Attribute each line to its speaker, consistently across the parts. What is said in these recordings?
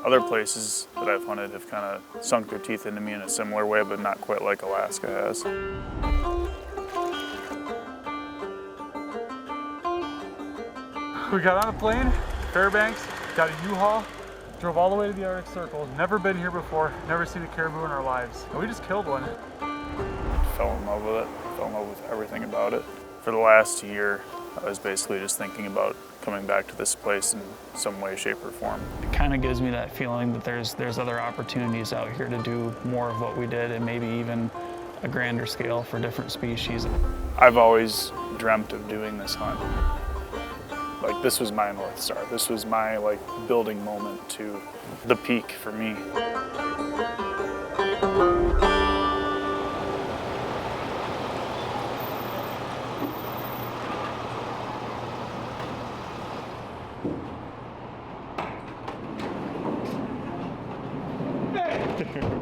Speaker 1: Other places that I've hunted have kind of sunk their teeth into me in a similar way, but not quite like Alaska has.
Speaker 2: We got on a plane, Fairbanks, got a U-Haul, drove all the way to the Arctic Circle. Never been here before, never seen a caribou in our lives. And we just killed one.
Speaker 1: Fell in love with it, fell in love with everything about it. For the last year, I was basically just thinking about coming back to this place in some way, shape, or form.
Speaker 3: It kind of gives me that feeling that there's other opportunities out here to do more of what we did, and maybe even a grander scale for different species.
Speaker 1: I've always dreamt of doing this hunt. Like, this was my North Star. This was my, like, building moment to the peak for me.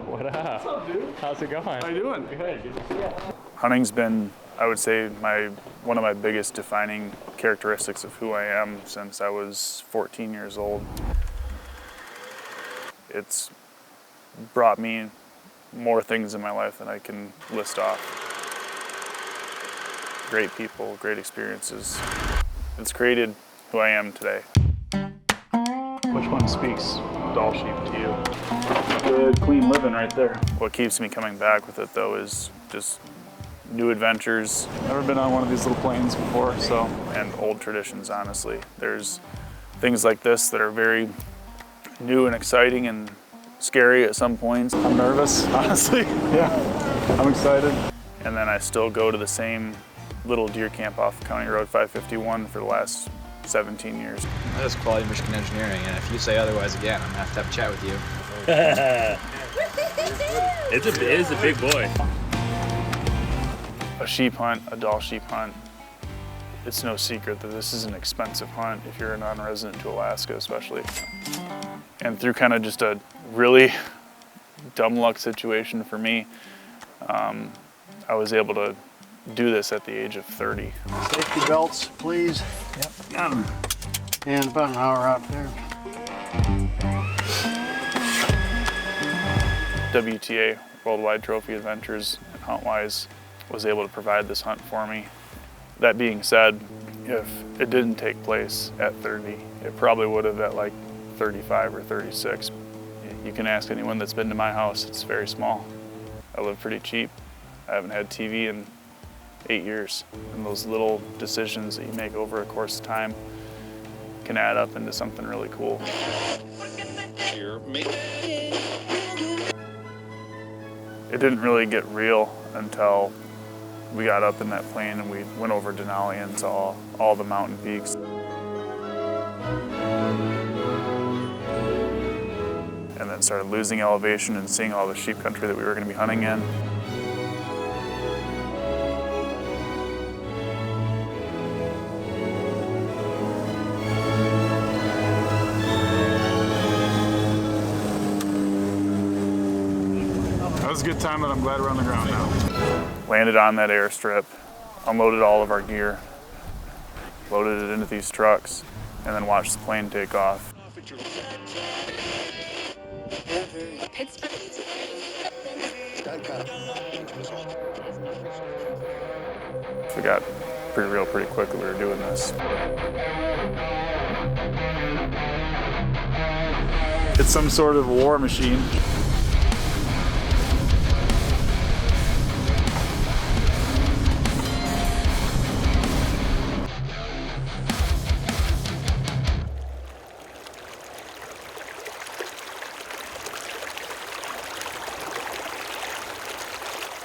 Speaker 4: What up? What's up, dude? How's it going?
Speaker 2: How you doing?
Speaker 4: Good. Good to see you.
Speaker 1: Hunting's been, I would say, one of my biggest defining characteristics of who I am since I was 14 years old. It's brought me more things in my life than I can list off. Great people, great experiences. It's created who I am today. Which one speaks Dall sheep to you? Good, clean living right there. What keeps me coming back with it, though, is just new adventures.
Speaker 2: Never been on one of these little planes before, so.
Speaker 1: And old traditions, honestly. There's things like this that are very new and exciting and scary at some points.
Speaker 2: I'm nervous, honestly. Yeah, I'm excited.
Speaker 1: And then I still go to the same little deer camp off County Road 551 for the last 17 years.
Speaker 5: That is quality Michigan engineering, and if you say otherwise again, I'm gonna have to chat with you.
Speaker 4: It is a big boy.
Speaker 1: A sheep hunt, a Dall sheep hunt, it's no secret that this is an expensive hunt if you're a non-resident to Alaska especially. And through kind of just a really dumb luck situation for me, I was able to do this at the age of 30.
Speaker 6: Safety belts, please.
Speaker 3: Yep.
Speaker 6: Got them. And about an hour out there.
Speaker 1: WTA, Worldwide Trophy Adventures, and HuntWise was able to provide this hunt for me. That being said, if it didn't take place at 30, it probably would have at like 35 or 36. You can ask anyone that's been to my house, it's very small. I live pretty cheap. I haven't had TV in 8 years. And those little decisions that you make over a course of time can add up into something really cool. It didn't really get real until we got up in that plane and we went over Denali and saw all the mountain peaks. And then started losing elevation and seeing all the sheep country that we were going to be hunting in.
Speaker 2: That was a good time, but I'm glad we're on the ground now.
Speaker 1: Landed on that airstrip, unloaded all of our gear, loaded it into these trucks, and then watched the plane take off. We got pretty real pretty quick that we were doing this.
Speaker 2: It's some sort of war machine.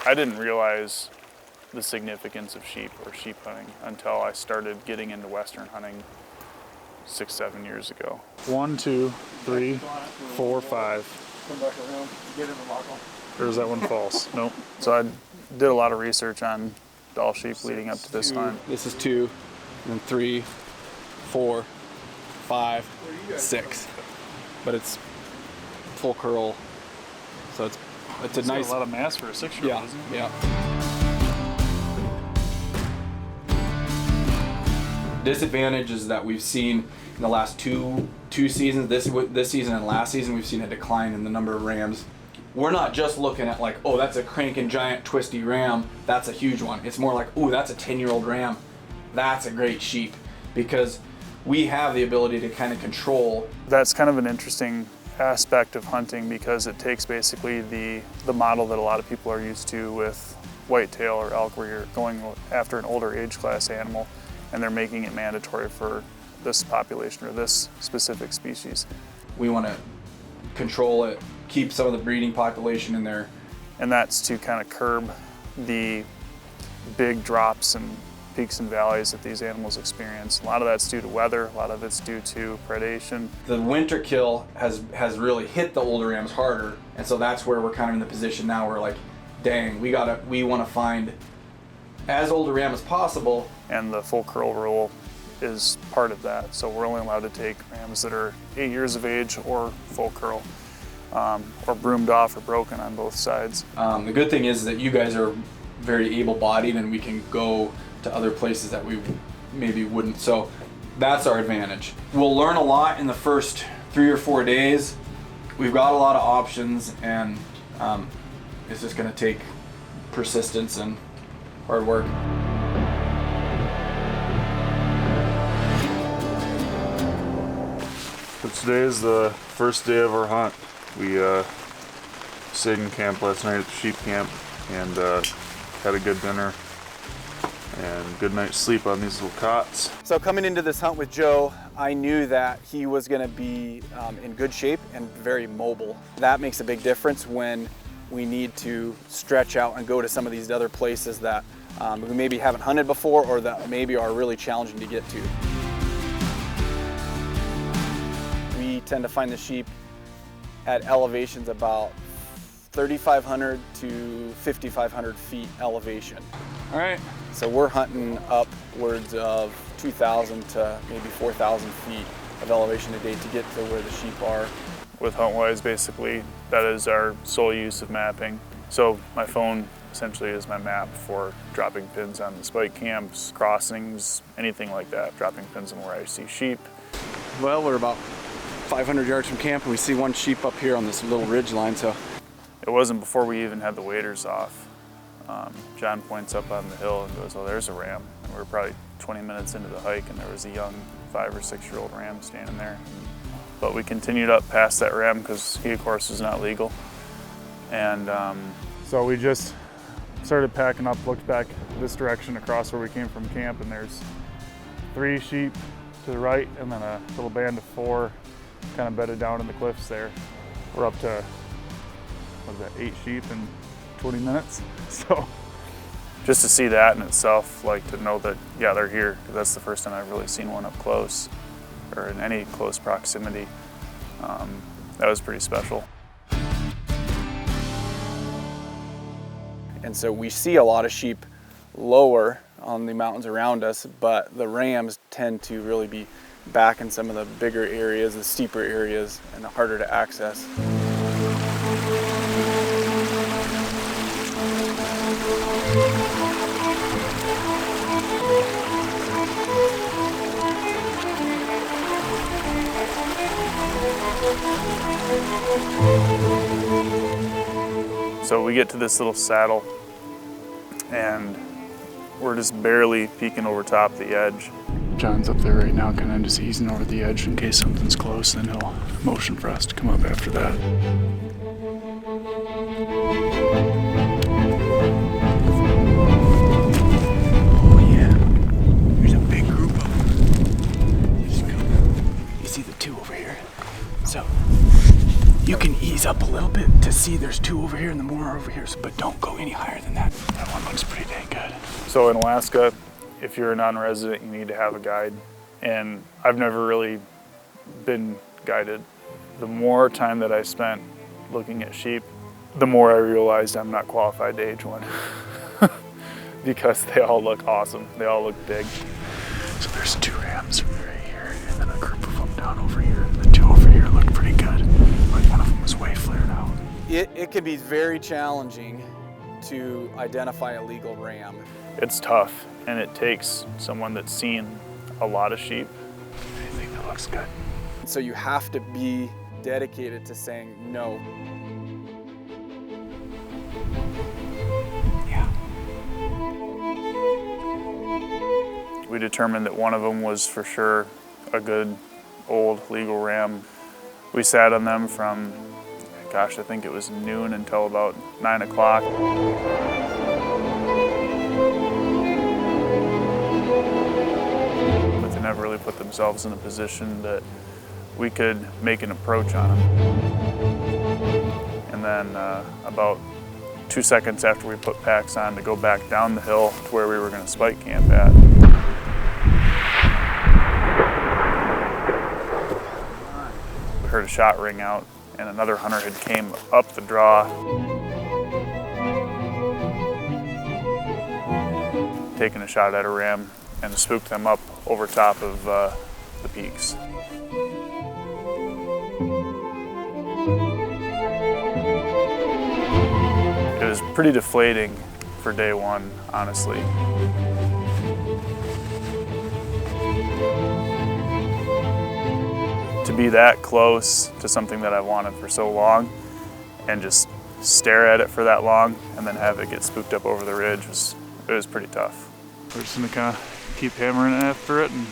Speaker 1: I didn't realize the significance of sheep or sheep hunting until I started getting into Western hunting 6-7 years ago.
Speaker 2: 1, 2, 3, 4, 5.
Speaker 6: Come back around, get in the local.
Speaker 2: Or is that one false? Nope.
Speaker 1: So I did a lot of research on Dall sheep leading up to this hunt.
Speaker 7: This is 2, and then 3, 4, 5, 6. But it's full curl, so it's a nice.
Speaker 2: A lot of mass for a 6-year-old, isn't it?
Speaker 7: Yeah. Disadvantages that we've seen in the last two seasons, this season and last season, we've seen a decline in the number of rams. We're not just looking at like, oh, that's a cranking giant twisty ram, that's a huge one. It's more like, oh, that's a 10-year-old ram, that's a great sheep, because we have the ability to kind of control.
Speaker 1: That's kind of an interesting aspect of hunting, because it takes basically the model that a lot of people are used to with whitetail or elk, where you're going after an older age class animal and they're making it mandatory for this population or this specific species.
Speaker 7: We want to control it, keep some of the breeding population in there.
Speaker 1: And that's to kind of curb the big drops and peaks and valleys that these animals experience. A lot of that's due to weather, a lot of it's due to predation.
Speaker 7: The winter kill has really hit the older rams harder, and so that's where we're kind of in the position now where like, dang, we want to find as old a ram as possible.
Speaker 1: And the full curl rule is part of that. So we're only allowed to take rams that are 8 years of age or full curl, or broomed off or broken on both sides.
Speaker 7: The good thing is that you guys are very able-bodied and we can go to other places that we maybe wouldn't. So that's our advantage. We'll learn a lot in the first 3 or 4 days. We've got a lot of options, and it's just going to take persistence and hard work.
Speaker 8: So today is the first day of our hunt. We stayed in camp last night at the sheep camp and had a good dinner and good night's sleep on these little cots.
Speaker 9: So coming into this hunt with Joe, I knew that he was going to be in good shape and very mobile. That makes a big difference when we need to stretch out and go to some of these other places that we maybe haven't hunted before, or that maybe are really challenging to get to. We tend to find the sheep at elevations about 3,500 to 5,500 feet elevation.
Speaker 7: All right.
Speaker 9: So we're hunting upwards of 2,000 to maybe 4,000 feet of elevation a day to get to where the sheep are.
Speaker 1: With HuntWise, basically, that is our sole use of mapping. So my phone essentially is my map for dropping pins on the spike camps, crossings, anything like that, dropping pins on where I see sheep.
Speaker 7: Well, we're about 500 yards from camp and we see one sheep up here on this little ridge line. So
Speaker 1: it wasn't before we even had the waders off. John points up on the hill and goes, oh, there's a ram. And we were probably 20 minutes into the hike and there was a young 5 or 6 year old ram standing there. But we continued up past that ram because he, of course, was not legal. And
Speaker 2: So we just started packing up, looked back this direction across where we came from camp, and there's 3 sheep to the right and then a little band of 4 kind of bedded down in the cliffs there. We're up to, what is that, 8 sheep in 20 minutes. So
Speaker 1: just to see that in itself, like to know that, yeah, they're here, because that's the first time I've really seen one up close or in any close proximity. That was pretty special.
Speaker 9: And so we see a lot of sheep lower on the mountains around us, but the rams tend to really be back in some of the bigger areas, the steeper areas, and harder to access.
Speaker 1: So we get to this little saddle and we're just barely peeking over top the edge.
Speaker 2: John's up there right now, kind of just easing over the edge in case something's close, then he'll motion for us to come up after that. Oh yeah, there's a big group of them. Just come. You see the 2 over here? So you can ease up a little bit to see there's 2 over here and the more are over here, but don't go any higher than that. That one looks pretty dang good.
Speaker 1: So in Alaska, if you're a non-resident, you need to have a guide. And I've never really been guided. The more time that I spent looking at sheep, the more I realized I'm not qualified to age one. Because they all look awesome. They all look big.
Speaker 2: So there's 2 rams right here, and then a group of them down over here. The 2 over here look pretty good. Like one of them was way flared out.
Speaker 9: It can be very challenging to identify a legal ram.
Speaker 1: It's tough, and it takes someone that's seen a lot of sheep. I think that looks good.
Speaker 9: So you have to be dedicated to saying no.
Speaker 1: We determined that one of them was for sure a good old legal ram. We sat on them from, gosh, I think it was noon until about 9 o'clock. But they never really put themselves in a position that we could make an approach on them. And then about 2 seconds after we put packs on to go back down the hill to where we were going to spike camp at, we heard a shot ring out, and another hunter had came up the draw, taking a shot at a ram and spooked them up over top of the peaks. It was pretty deflating for day one, honestly. To be that close to something that I've wanted for so long and just stare at it for that long and then have it get spooked up over the ridge it was pretty tough.
Speaker 2: We're just gonna kind of keep hammering after it and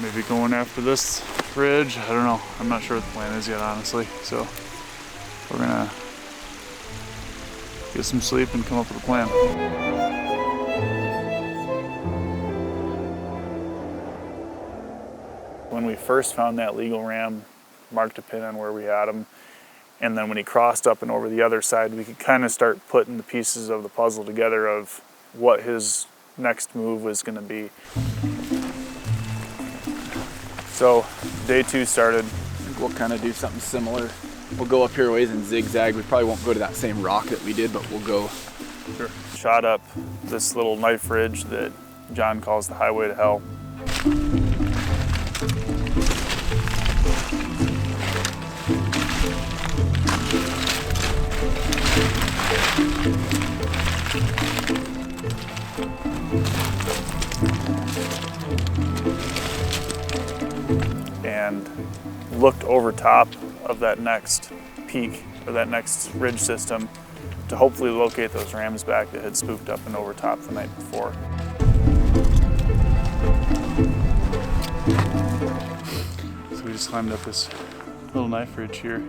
Speaker 2: maybe going after this ridge. I don't know. I'm not sure what the plan is yet, honestly. So we're gonna get some sleep and come up with a plan.
Speaker 1: When we first found that legal ram, marked a pin on where we had him, and then when he crossed up and over the other side, we could kind of start putting the pieces of the puzzle together of what his next move was going to be. So day two started.
Speaker 9: We'll kind of do something similar. We'll go up here a ways and zigzag. We probably won't go to that same rock that we did, but we'll go.
Speaker 1: Sure. Shot up this little knife ridge that John calls the highway to hell. And looked over top of that next peak or that next ridge system to hopefully locate those rams back that had spooked up and over top the night before.
Speaker 2: So we just climbed up this little knife ridge here,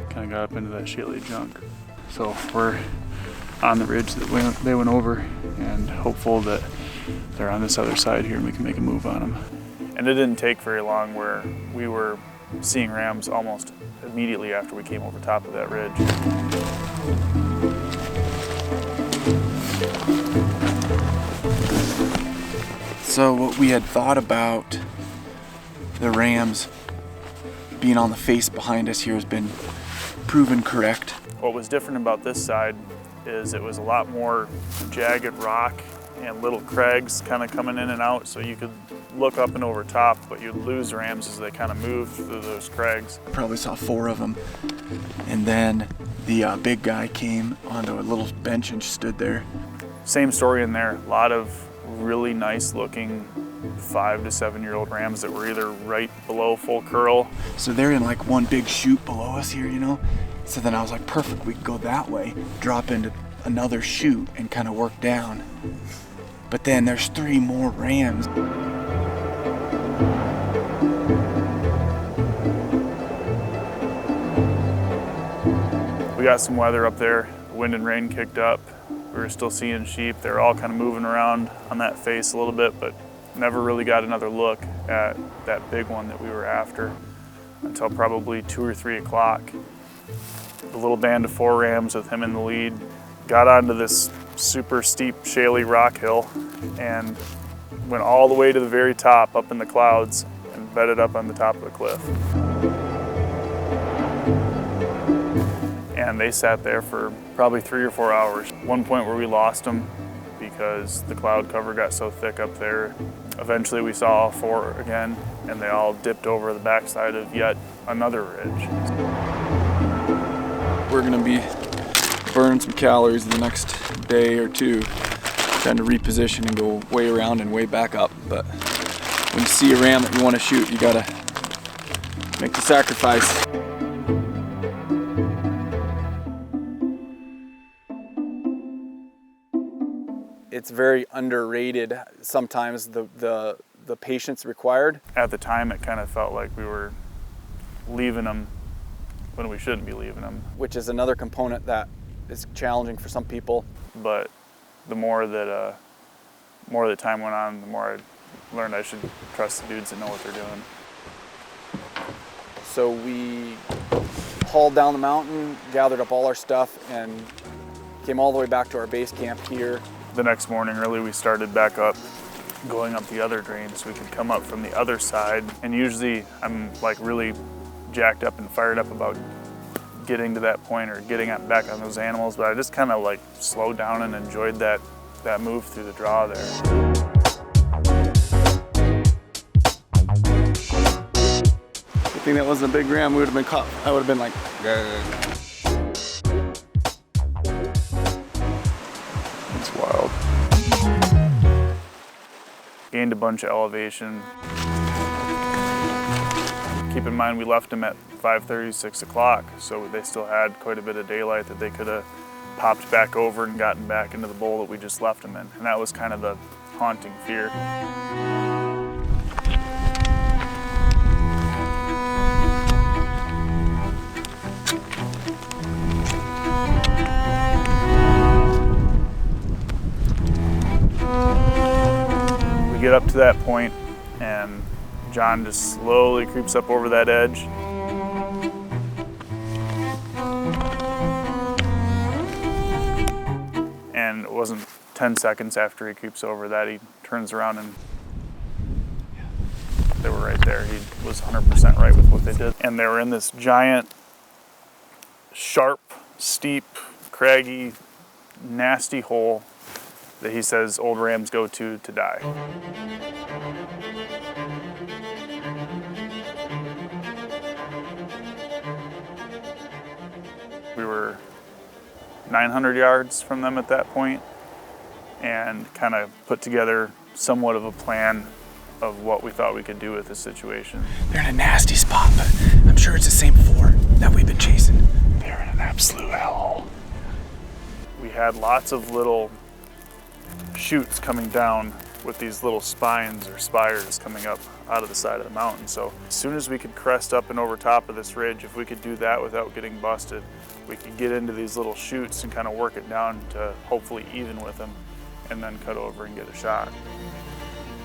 Speaker 2: kind of got up into that shaly junk. So we're on the ridge that they went over and hopeful that they're on this other side here and we can make a move on them.
Speaker 1: And it didn't take very long where we were seeing rams almost immediately after we came over top of that ridge.
Speaker 9: So what we had thought about the rams being on the face behind us here has been proven correct.
Speaker 1: What was different about this side is it was a lot more jagged rock and little crags kind of coming in and out, so you could look up and over top, but you'd lose rams as they kind of moved through those crags.
Speaker 9: I probably saw 4 of them. And then the big guy came onto a little bench and stood there.
Speaker 1: Same story in there. A lot of really nice looking 5 to 7 year old rams that were either right below full curl.
Speaker 9: So they're in like one big chute below us here, you know? So then I was like, perfect, we could go that way, drop into another chute and kind of work down. But then there's 3 more rams.
Speaker 1: We got some weather up there. Wind and rain kicked up. We were still seeing sheep. They were all kind of moving around on that face a little bit, but never really got another look at that big one that we were after until probably 2 or 3 o'clock. The little band of 4 rams with him in the lead got onto this super steep, shaly rock hill and went all the way to the very top up in the clouds and bedded up on the top of the cliff. And they sat there for probably 3 or 4 hours. One point where we lost them because the cloud cover got so thick up there. Eventually we saw all 4 again, and they all dipped over the backside of yet another ridge. We're gonna be burning some calories the next day or 2
Speaker 9: trying to reposition and go way around and way back up. But when you see a ram that you want to shoot, you gotta make the sacrifice. It's very underrated sometimes, the patience required.
Speaker 1: At the time, it kind of felt like we were leaving them when we shouldn't be leaving them.
Speaker 9: Which is another component that is challenging for some people.
Speaker 1: But the more that the time went on, the more I learned I should trust the dudes that know what they're doing.
Speaker 9: So we hauled down the mountain, gathered up all our stuff, and came all the way back to our base camp here.
Speaker 1: The next morning, really, we started back up, going up the other drain so we could come up from the other side. And usually I'm like really jacked up and fired up about getting to that point or getting back on those animals, but I just kind of like slowed down and enjoyed that move through the draw there.
Speaker 9: Good thing that wasn't a big ram. We would have been caught. I would have been like,
Speaker 1: It's wild. Gained a bunch of elevation. Keep in mind we left them at 5:30, 6 o'clock, so they still had quite a bit of daylight that they could have popped back over and gotten back into the bowl that we just left them in. And that was kind of the haunting fear. We get up to that point and John just slowly creeps up over that edge. And it wasn't 10 seconds after he creeps over that, he turns around and they were right there. He was 100% right with what they did. And they were in this giant, sharp, steep, craggy, nasty hole that he says old rams go to die. We were 900 yards from them at that point and kind of put together somewhat of a plan of what we thought we could do with this situation.
Speaker 9: they're in a nasty spot, but I'm sure it's the same four that we've been chasing.
Speaker 1: They're in an absolute hellhole. We had lots of little chutes coming down with these little spines or spires coming up out of the side of the mountain. So as soon as we could crest up and over top of this ridge, if we could do that without getting busted, we could get into these little chutes and kind of work it down to hopefully even with them and then cut over and get a shot.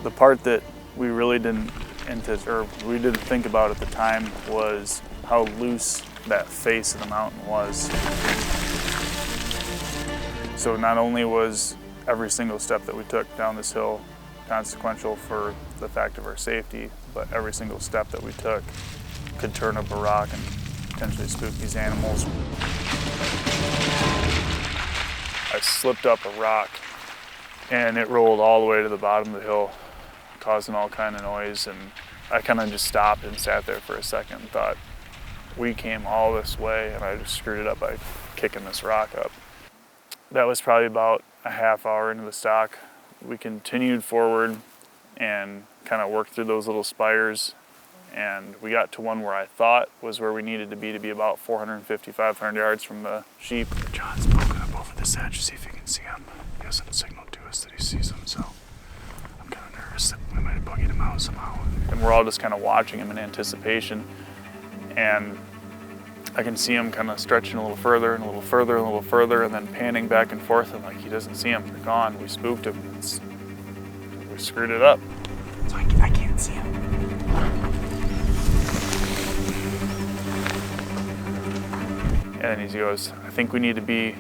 Speaker 1: The part that we really didn't think about at the time was how loose that face of the mountain was. So not only was every single step that we took down this hill consequential for the fact of our safety, but every single step that we took could turn up a rock and potentially spook these animals. I slipped up a rock and it rolled all the way to the bottom of the hill, causing all kind of noise, and I kind of just stopped and sat there for a second and thought, we came all this way and I just screwed it up by kicking this rock up. That was probably about a half hour into the stalk. We continued forward and kind of worked through those little spires, and we got to one where I thought was where we needed to be about 450, 500 yards from the sheep. John's poking up over this edge to see if he can see him. He hasn't signaled to us that he sees him, so I'm kind of nervous that we might have buggied him out somehow. And we're all just kind of watching him in anticipation, and I can see him kind of stretching a little further and a little further and a little further, and then panning back and forth, and like he doesn't see him. They're gone. We spooked him. We screwed it up.
Speaker 9: So I can't see him.
Speaker 1: And he goes, I think we need to be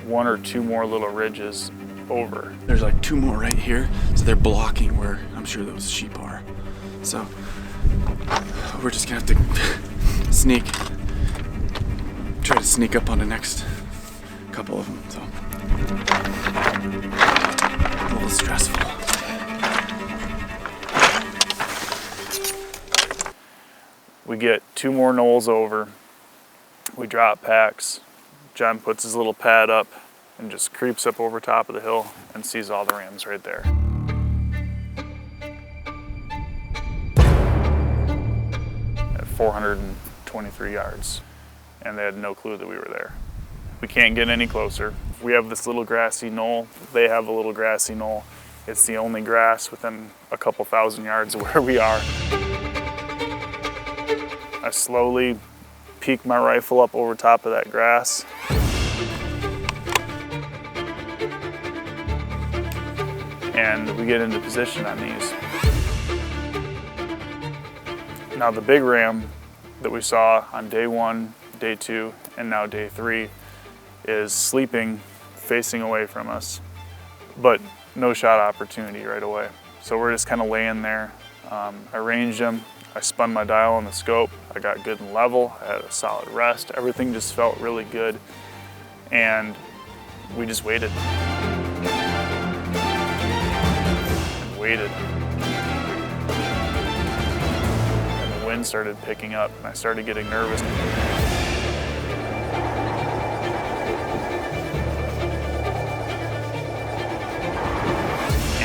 Speaker 1: one or two more little ridges over.
Speaker 9: There's like two more right here, so they're blocking where I'm sure those sheep are. So we're just gonna have to try to sneak up on the next couple of them. So a little stressful.
Speaker 1: We get two more knolls over. We drop packs. John puts his little pad up and just creeps up over top of the hill and sees all the rams right there. At 423 yards, and they had no clue that we were there. We can't get any closer. We have this little grassy knoll. They have a little grassy knoll. It's the only grass within a couple thousand yards of where we are. I slowly peek my rifle up over top of that grass. And we get into position on these. Now the big ram that we saw on day 1, day 2, and now day 3 is sleeping, facing away from us, but no shot opportunity right away. So we're just kind of laying there. I ranged him, I spun my dial on the scope, I got good and level, I had a solid rest, everything just felt really good, and we just waited. And waited. And the wind started picking up, and I started getting nervous.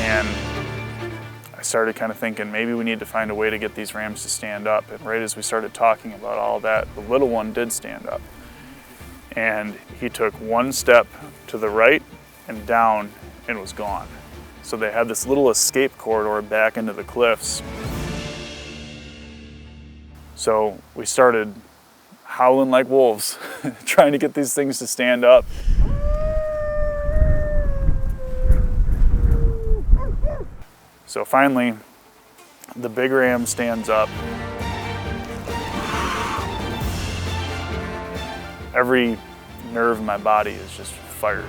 Speaker 1: And I started kind of thinking maybe we need to find a way to get these rams to stand up. And right as we started talking about all that, the little one did stand up. And he took one step to the right and down and was gone. So they had this little escape corridor back into the cliffs. So we started howling like wolves, trying to get these things to stand up. So finally, the big ram stands up. Every nerve in my body is just fired.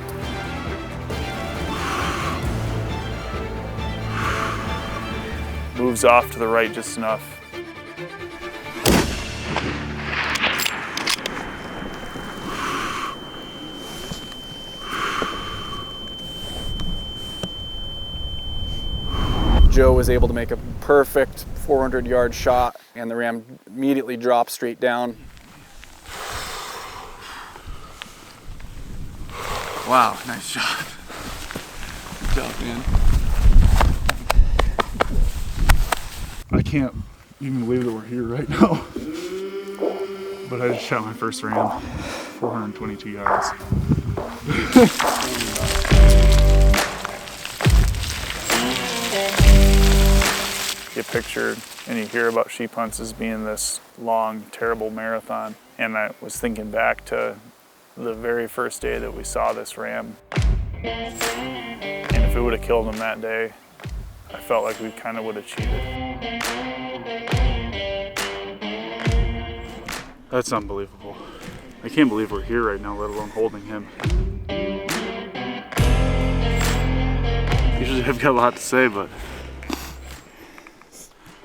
Speaker 1: Moves off to the right just enough.
Speaker 9: Joe was able to make a perfect 400-yard shot, and the ram immediately dropped straight down.
Speaker 7: Wow, nice shot. Good job, man.
Speaker 2: I can't even believe that we're here right now. But I just shot my first ram, 422 yards.
Speaker 1: You picture and you hear about sheep hunts as being this long, terrible marathon. And I was thinking back to the very first day that we saw this ram. And if it would have killed him that day, I felt like we kind of would have cheated.
Speaker 2: That's unbelievable. I can't believe we're here right now, let alone holding him. Usually I've got a lot to say, but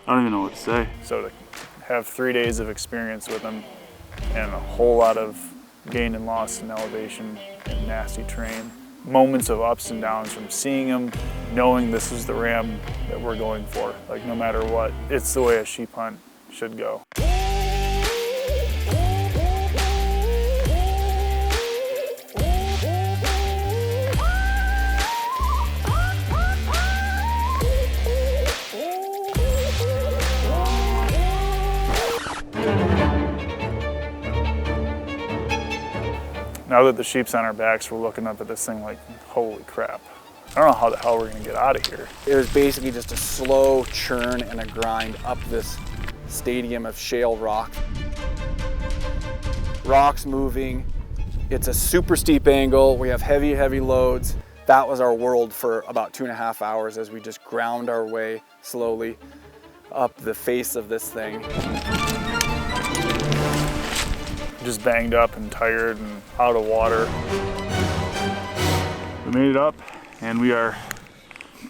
Speaker 2: I don't even know what to say.
Speaker 1: So to have 3 days of experience with him and a whole lot of gain and loss in elevation and nasty terrain, moments of ups and downs from seeing him, knowing this is the ram that we're going for. Like no matter what, it's the way a sheep hunt should go. Now that the sheep's on our backs, we're looking up at this thing like, holy crap. I don't know how the hell we're gonna get out of here.
Speaker 9: It was basically just a slow churn and a grind up this stadium of shale rock. Rocks moving. It's a super steep angle. We have heavy, heavy loads. That was our world for about 2.5 hours as we just ground our way slowly up the face of this thing.
Speaker 1: Just banged up and tired and out of water.
Speaker 2: We made it up and we are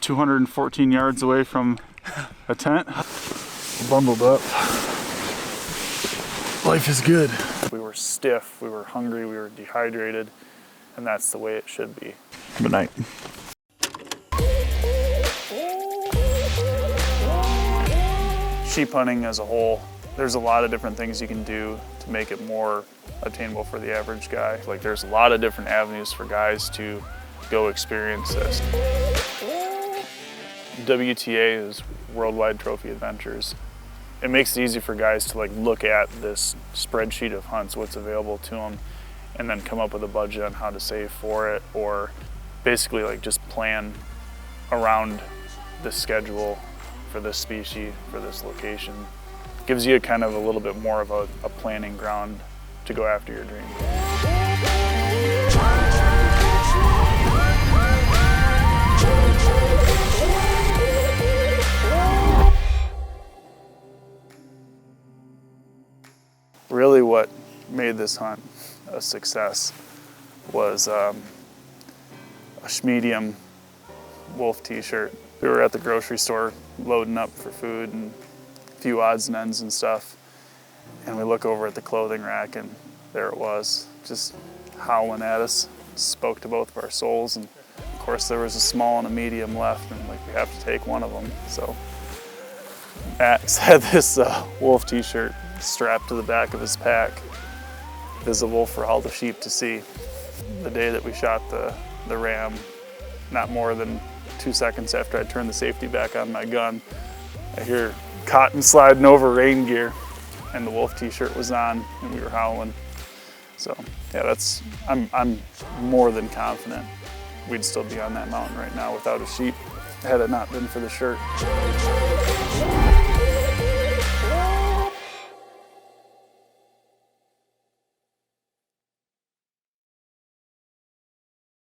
Speaker 2: 214 yards away from a tent. Bundled up. Life is good.
Speaker 1: We were stiff, we were hungry, we were dehydrated, and that's the way it should be.
Speaker 2: Good night.
Speaker 1: Sheep hunting as a whole There's a lot of different things you can do to make it more attainable for the average guy. Like there's a lot of different avenues for guys to go experience this. WTA is Worldwide Trophy Adventures. It makes it easy for guys to like look at this spreadsheet of hunts, what's available to them, and then come up with a budget on how to save for it, or basically like just plan around the schedule for this species, for this location. Gives you kind of a little bit more of a planning ground to go after your dream. Really what made this hunt a success was a medium wolf t-shirt. We were at the grocery store loading up for food and a few odds and ends and stuff, and we look over at the clothing rack and there it was, just howling at us. Spoke to both of our souls, and of course there was a small and a medium left, and like we have to take one of them. So Max had this wolf t-shirt strapped to the back of his pack, visible for all the sheep to see. The day that we shot the ram, not more than 2 seconds after I turned the safety back on my gun, I hear cotton sliding over rain gear, and the wolf t-shirt was on, and we were howling. So yeah, I'm more than confident we'd still be on that mountain right now without a sheep had it not been for the shirt.